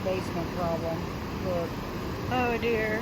basement problem. Look. Oh dear.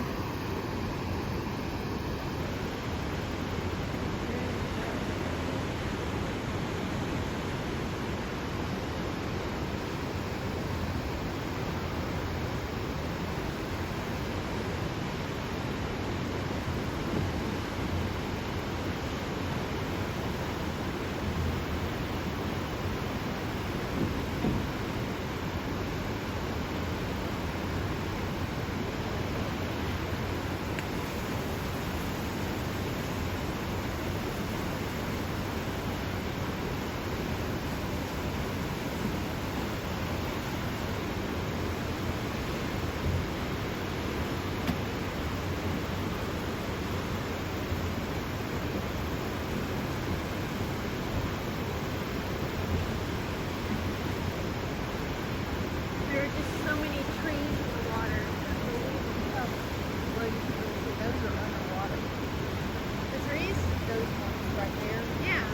There are just so many trees in the water. Well, you can see those are underwater. The trees? Those ones right there. Yeah.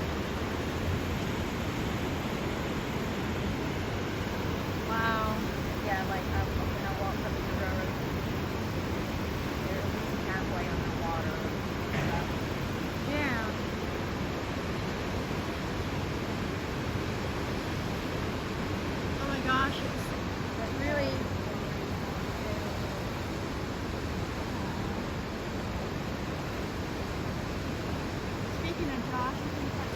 Wow. Yeah, like when I walked up the road, they're at least halfway underwater. Yeah. Oh my gosh, it's really. Speaking of Josh, I think that's